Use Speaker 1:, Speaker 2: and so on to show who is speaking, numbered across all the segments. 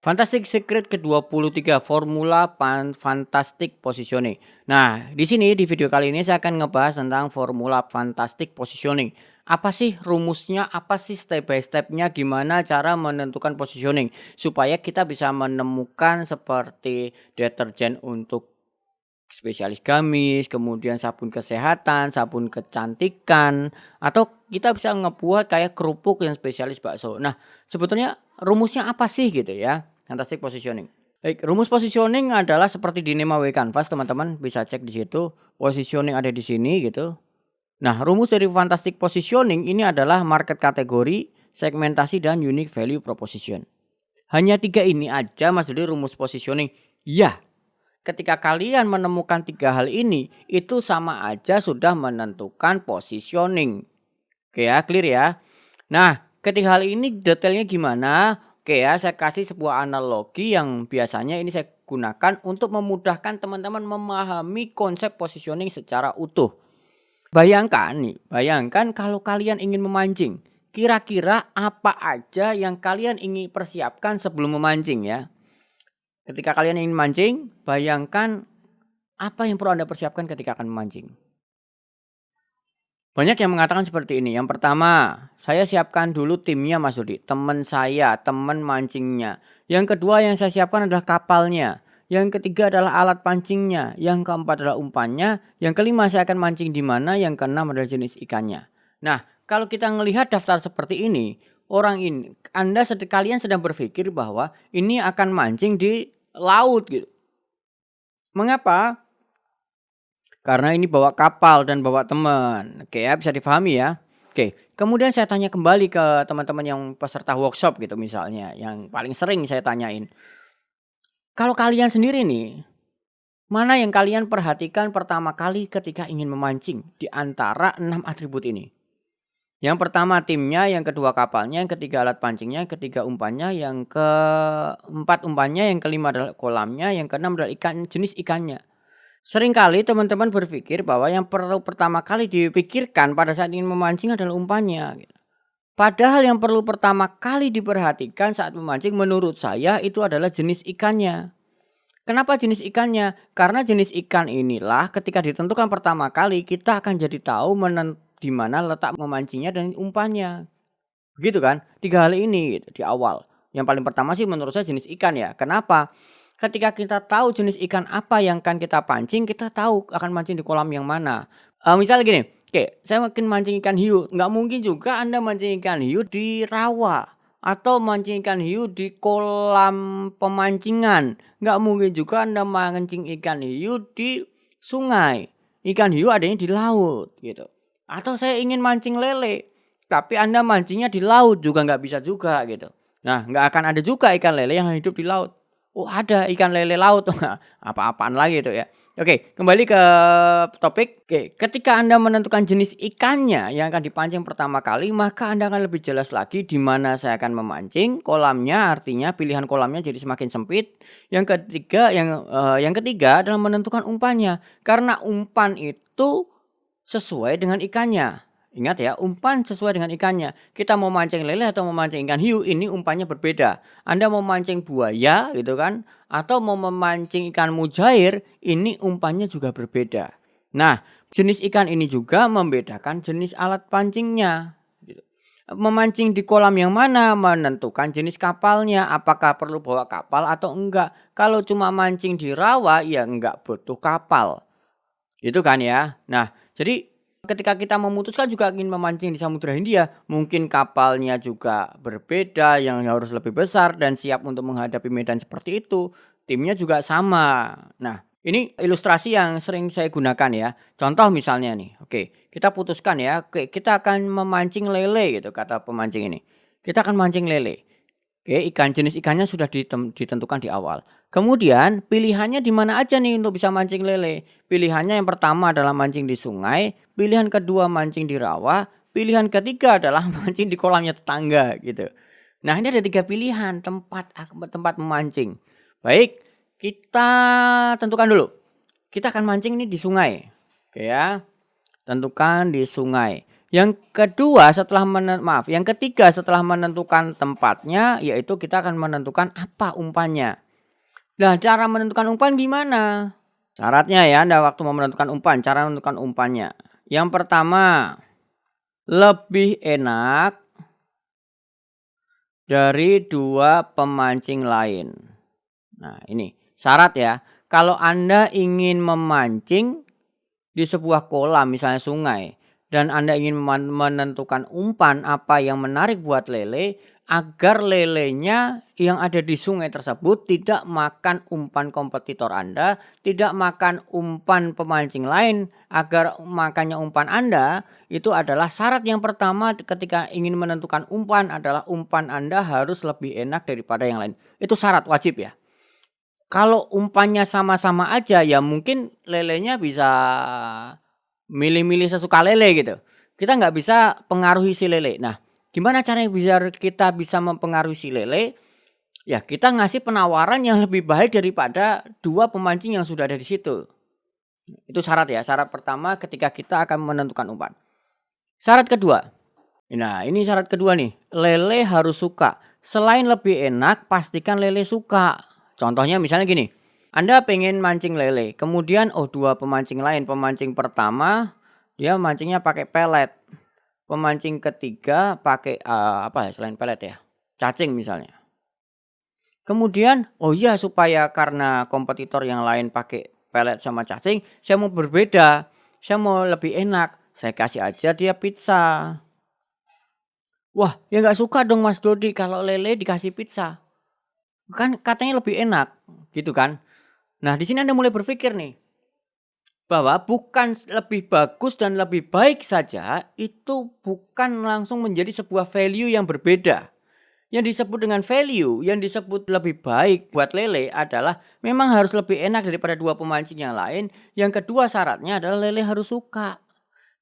Speaker 1: Fantastic Secret ke-23 Formula Fantastic Positioning. Nah, di sini di video kali ini saya akan ngebahas tentang formula Fantastic Positioning. Apa sih rumusnya? Apa sih step by step-nya? Gimana cara menentukan positioning supaya kita bisa menemukan seperti deterjen untuk spesialis gamis, kemudian sabun kesehatan, sabun kecantikan, atau kita bisa ngebuat kayak kerupuk yang spesialis bakso. Nah, sebetulnya rumusnya apa sih gitu ya? Fantastic positioning. Baik, rumus positioning adalah seperti di Nemawe Canvas, teman-teman bisa cek di situ. Positioning ada di sini gitu. Nah, rumus dari fantastic positioning ini adalah market kategori, segmentasi dan unique value proposition. Hanya 3 ini aja Mas jadi rumus positioning. Ya, ketika kalian menemukan 3 hal ini, itu sama aja sudah menentukan positioning. Oke ya, clear ya. Nah, ketika hal ini detailnya gimana? Oke ya, saya kasih sebuah analogi yang biasanya ini saya gunakan untuk memudahkan teman-teman memahami konsep positioning secara utuh. Bayangkan nih, bayangkan kalau kalian ingin memancing. Kira-kira apa aja yang kalian ingin persiapkan sebelum memancing ya? Ketika kalian ingin mancing, bayangkan apa yang perlu Anda persiapkan ketika akan memancing? Banyak yang mengatakan seperti ini. Yang pertama, saya siapkan dulu timnya Mas Dudi, teman saya, teman mancingnya. Yang kedua yang saya siapkan adalah kapalnya. Yang ketiga adalah alat pancingnya. Yang keempat adalah umpannya. Yang kelima saya akan mancing di mana. Yang keenam adalah jenis ikannya. Nah, kalau kita melihat daftar seperti ini, orang ini, kalian sedang berpikir bahwa ini akan mancing di laut gitu. Mengapa? Karena ini bawa kapal dan bawa teman. Oke ya, bisa difahami ya. Oke, kemudian saya tanya kembali ke teman-teman yang peserta workshop gitu misalnya, yang paling sering saya tanyain. Kalau kalian sendiri nih, mana yang kalian perhatikan pertama kali ketika ingin memancing di antara 6 atribut ini? Yang pertama timnya, yang kedua kapalnya, yang ketiga alat pancingnya, yang ketiga umpannya, yang keempat umpannya, yang kelima adalah kolamnya, yang keenam adalah jenis ikannya. Seringkali teman-teman berpikir bahwa yang perlu pertama kali dipikirkan pada saat ingin memancing adalah umpannya, gitu. Padahal yang perlu pertama kali diperhatikan saat memancing menurut saya itu adalah jenis ikannya. Kenapa jenis ikannya? Karena jenis ikan inilah ketika ditentukan pertama kali kita akan jadi tahu di mana letak memancingnya dan umpannya. Begitu kan? 3 hal ini gitu, di awal. Yang paling pertama sih menurut saya jenis ikan ya. Kenapa? Ketika kita tahu jenis ikan apa yang akan kita pancing, kita tahu akan mancing di kolam yang mana. Misal gini, oke, saya mungkin mancing ikan hiu, nggak mungkin juga Anda mancing ikan hiu di rawa atau mancing ikan hiu di kolam pemancingan. Nggak mungkin juga Anda mancing ikan hiu di sungai. Ikan hiu adanya di laut gitu. Atau saya ingin mancing lele, tapi Anda mancingnya di laut juga nggak bisa juga gitu. Nah, nggak akan ada juga ikan lele yang hidup di laut. Oh ada ikan lele laut, apa-apaan lagi itu ya. Oke, kembali ke topik. Oke, ketika Anda menentukan jenis ikannya yang akan dipancing pertama kali, maka Anda akan lebih jelas lagi di mana saya akan memancing, kolamnya artinya pilihan kolamnya jadi semakin sempit. Yang ketiga adalah menentukan umpannya. Karena umpan itu sesuai dengan ikannya. Ingat ya, umpan sesuai dengan ikannya. Kita mau mancing lele atau mau mancing ikan hiu, ini umpannya berbeda. Anda mau mancing buaya gitu kan, atau mau memancing ikan mujair, ini umpannya juga berbeda. Nah, jenis ikan ini juga membedakan jenis alat pancingnya. Gitu. Memancing di kolam yang mana menentukan jenis kapalnya, apakah perlu bawa kapal atau enggak. Kalau cuma mancing di rawa, ya enggak butuh kapal. Itu kan ya. Nah, jadi ketika kita memutuskan juga ingin memancing di Samudra Hindia, mungkin kapalnya juga berbeda yang harus lebih besar dan siap untuk menghadapi medan seperti itu. Timnya juga sama. Nah, ini ilustrasi yang sering saya gunakan ya. Contoh misalnya nih, oke, kita putuskan ya, oke, kita akan memancing lele gitu kata pemancing ini. Kita akan mancing lele. Oke, jenis ikannya sudah ditentukan di awal. Kemudian pilihannya di mana aja nih untuk bisa mancing lele. Pilihannya yang pertama adalah mancing di sungai, pilihan kedua mancing di rawa, pilihan ketiga adalah mancing di kolamnya tetangga gitu. Nah, ini ada 3 pilihan tempat memancing. Baik, kita tentukan dulu. Kita akan mancing ini di sungai. Oke ya, tentukan di sungai. Yang kedua setelah yang ketiga setelah menentukan tempatnya, yaitu kita akan menentukan apa umpannya. Nah, cara menentukan umpan gimana? Syaratnya ya, Anda waktu mau menentukan umpan, cara menentukan umpannya. Yang pertama, lebih enak dari 2 pemancing lain. Nah, ini syarat ya. Kalau Anda ingin memancing di sebuah kolam, misalnya sungai, dan Anda ingin menentukan umpan apa yang menarik buat lele, agar lelenya yang ada di sungai tersebut tidak makan umpan kompetitor Anda, tidak makan umpan pemancing lain, agar makannya umpan Anda, itu adalah syarat yang pertama ketika ingin menentukan umpan adalah umpan Anda harus lebih enak daripada yang lain. Itu syarat wajib ya. Kalau umpannya sama-sama aja ya mungkin lelenya bisa milih-milih sesuka lele gitu. Kita nggak bisa pengaruhi si lele. Nah, gimana caranya kita bisa mempengaruhi si lele? Ya kita ngasih penawaran yang lebih baik daripada 2 pemancing yang sudah ada di situ. Itu syarat ya, syarat pertama ketika kita akan menentukan umpan. Syarat kedua, nah ini syarat kedua nih, lele harus suka. Selain lebih enak, pastikan lele suka. Contohnya misalnya gini, Anda pengen mancing lele, kemudian 2 pemancing lain, pemancing pertama dia mancingnya pakai pelet, pemancing ketiga pakai, apa ya selain pelet ya, cacing misalnya. Kemudian, oh iya supaya karena kompetitor yang lain pakai pelet sama cacing, saya mau berbeda, saya mau lebih enak, saya kasih aja dia pizza. Wah, ya nggak suka dong Mas Dodi kalau lele dikasih pizza. Kan katanya lebih enak, gitu kan. Nah, di sini Anda mulai berpikir nih, bahwa bukan lebih bagus dan lebih baik saja, itu bukan langsung menjadi sebuah value yang berbeda. Yang disebut dengan value, yang disebut lebih baik buat lele adalah memang harus lebih enak daripada 2 pemancing yang lain. Yang kedua syaratnya adalah lele harus suka.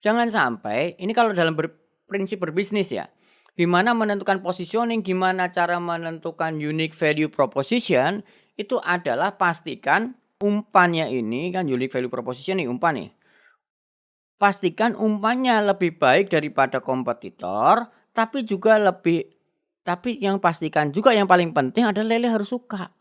Speaker 1: Jangan sampai, ini kalau dalam prinsip berbisnis ya, gimana menentukan positioning, gimana cara menentukan unique value proposition, itu adalah pastikan umpannya ini kan unique value proposition nih umpan nih. Pastikan umpannya lebih baik daripada kompetitor, tapi yang pastikan juga yang paling penting adalah lele harus suka.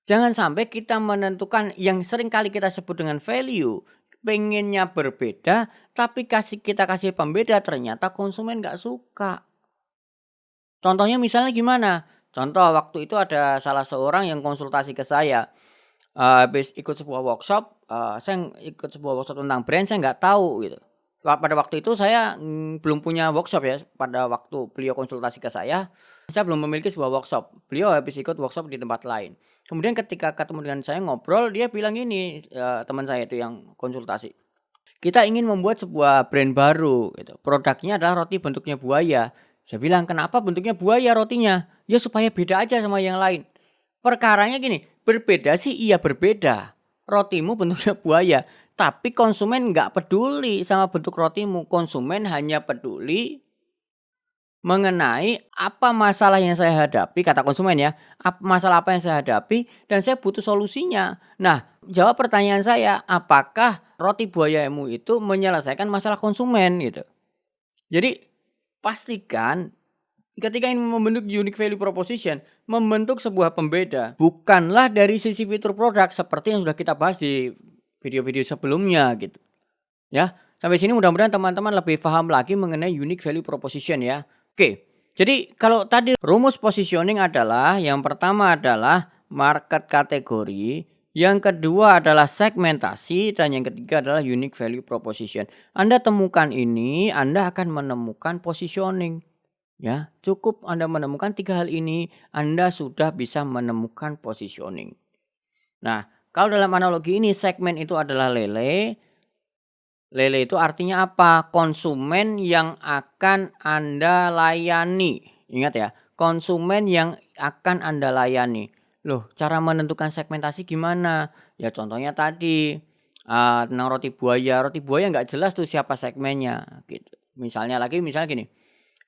Speaker 1: Jangan sampai kita menentukan yang sering kali kita sebut dengan value, pengennya berbeda, tapi kita kasih pembeda ternyata konsumen nggak suka. Contohnya misalnya gimana? Contoh waktu itu ada salah seorang yang konsultasi ke saya, habis ikut sebuah workshop, saya ikut sebuah workshop tentang brand, saya nggak tahu gitu. Pada waktu itu saya, belum punya workshop ya, pada waktu beliau konsultasi ke saya belum memiliki sebuah workshop. Beliau habis ikut workshop di tempat lain. Kemudian ketika ketemu dengan saya ngobrol, dia bilang gini, teman saya itu yang konsultasi, "Kita ingin membuat sebuah brand baru gitu, produknya adalah roti bentuknya buaya." Saya bilang, "Kenapa bentuknya buaya rotinya?" "Ya supaya beda aja sama yang lain." Perkaranya gini, berbeda sih iya berbeda, rotimu bentuknya buaya, tapi konsumen nggak peduli sama bentuk rotimu, konsumen hanya peduli mengenai apa masalah yang saya hadapi, kata konsumen ya, masalah apa yang saya hadapi dan saya butuh solusinya. Nah, jawab pertanyaan saya, apakah roti buayamu itu menyelesaikan masalah konsumen gitu. Jadi pastikan ketika ingin membentuk unique value proposition, membentuk sebuah pembeda, bukanlah dari sisi fitur produk seperti yang sudah kita bahas di video-video sebelumnya gitu. Ya, sampai sini mudah-mudahan teman-teman lebih paham lagi mengenai unique value proposition ya. Oke, jadi kalau tadi rumus positioning adalah yang pertama adalah market kategori, yang kedua adalah segmentasi, dan yang ketiga adalah unique value proposition. Anda temukan ini, Anda akan menemukan positioning. Ya, cukup Anda menemukan 3 hal ini, Anda sudah bisa menemukan positioning. Nah, kalau dalam analogi ini segmen itu adalah lele. Lele itu artinya apa? Konsumen yang akan Anda layani. Ingat ya, konsumen yang akan Anda layani. Loh, cara menentukan segmentasi gimana? Ya contohnya tadi, tentang roti buaya. Roti buaya nggak jelas tuh siapa segmennya gitu. Misalnya gini,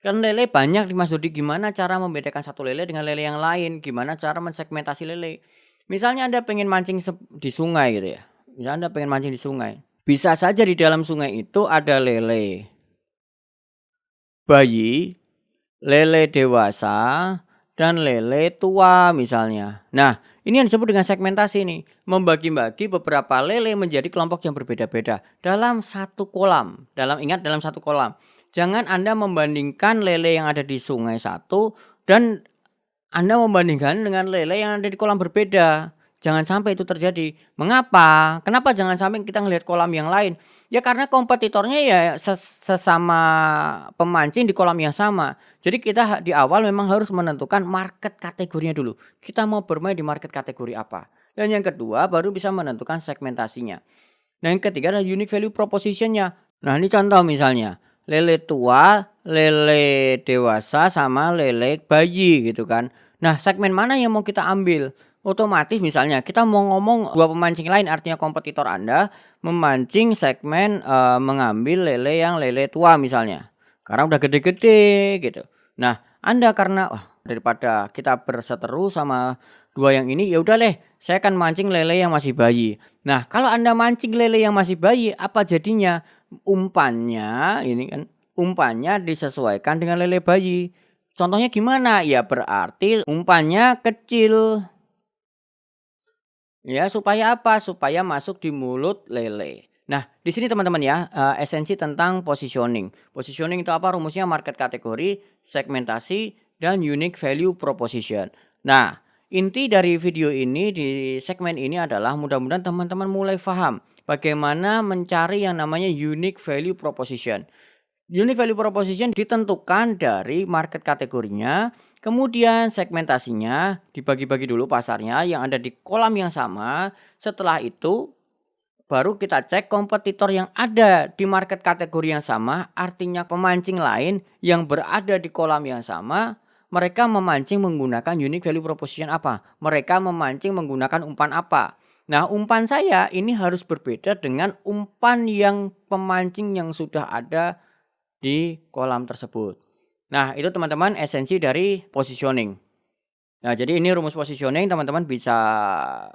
Speaker 1: kan lele banyak nih Mas Dodi, gimana cara membedakan satu lele dengan lele yang lain? Gimana cara mensegmentasi lele? Misalnya Anda pengen mancing di sungai gitu ya. Misalnya Anda pengen mancing di sungai. Bisa saja di dalam sungai itu ada lele. bayi, lele dewasa, dan lele tua misalnya. Nah, ini yang disebut dengan segmentasi nih, membagi-bagi beberapa lele menjadi kelompok yang berbeda-beda dalam satu kolam. Dalam satu kolam. Jangan Anda membandingkan lele yang ada di sungai satu dan Anda membandingkan dengan lele yang ada di kolam berbeda. Jangan sampai itu terjadi. Mengapa? Kenapa jangan sampai kita ngelihat kolam yang lain? Ya karena kompetitornya ya sesama pemancing di kolam yang sama. Jadi kita di awal memang harus menentukan market kategorinya dulu. Kita mau bermain di market kategori apa. Dan yang kedua baru bisa menentukan segmentasinya. Dan yang ketiga adalah unique value proposition-nya. Nah ini contoh misalnya. Lele tua, lele dewasa, sama lele bayi gitu kan. Nah segmen mana yang mau kita ambil? Otomatis misalnya kita mau ngomong dua pemancing lain, artinya kompetitor Anda memancing segmen mengambil lele yang lele tua misalnya. Karena udah gede-gede gitu. Nah Anda karena daripada kita berseteru sama dua yang ini, ya udah deh saya akan mancing lele yang masih bayi. Nah kalau Anda mancing lele yang masih bayi, apa jadinya? Umpannya disesuaikan dengan lele bayi. Contohnya gimana? Ya berarti umpannya kecil. Ya supaya apa? Supaya masuk di mulut lele. Nah, di sini teman-teman ya, esensi tentang positioning. Positioning itu apa? Rumusnya market kategori, segmentasi, dan unique value proposition. Nah, inti dari video ini di segmen ini adalah mudah-mudahan teman-teman mulai paham bagaimana mencari yang namanya unique value proposition. Unique value proposition ditentukan dari market kategorinya, kemudian segmentasinya dibagi-bagi dulu pasarnya yang ada di kolam yang sama. Setelah itu baru kita cek kompetitor yang ada di market kategori yang sama, artinya pemancing lain yang berada di kolam yang sama, mereka memancing menggunakan unique value proposition apa? Mereka memancing menggunakan umpan apa? Nah, umpan saya ini harus berbeda dengan umpan yang pemancing yang sudah ada di kolam tersebut. Nah, itu teman-teman esensi dari positioning. Nah, jadi ini rumus positioning teman-teman bisa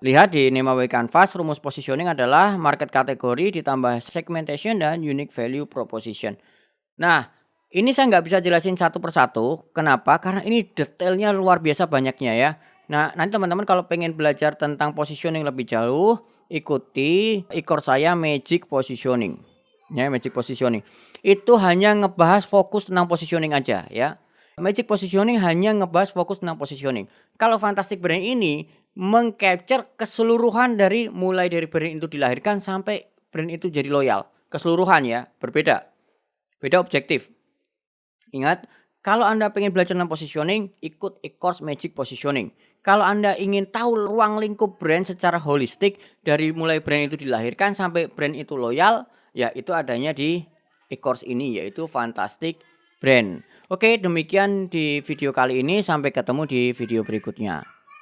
Speaker 1: lihat di Nemawe Canvas. Rumus positioning adalah market kategori ditambah segmentation dan unique value proposition. Nah, ini saya nggak bisa jelasin satu persatu. Kenapa? Karena ini detailnya luar biasa banyaknya ya. Nah, nanti teman-teman kalau pengen belajar tentang positioning lebih jauh, ikuti e-course saya Magic Positioning. Ya, Magic Positioning. Itu hanya ngebahas fokus tentang positioning aja ya. Magic Positioning hanya ngebahas fokus tentang positioning. Kalau Fantastic Brand ini mengcapture keseluruhan dari mulai dari brand itu dilahirkan sampai brand itu jadi loyal. Keseluruhan ya, berbeda. Beda objektif. Ingat, kalau Anda pengen belajar tentang positioning, ikut e-course Magic Positioning. Kalau Anda ingin tahu ruang lingkup brand secara holistik dari mulai brand itu dilahirkan sampai brand itu loyal, ya itu adanya di e-course ini yaitu Fantastic Brand. Oke, demikian di video kali ini. Sampai ketemu di video berikutnya.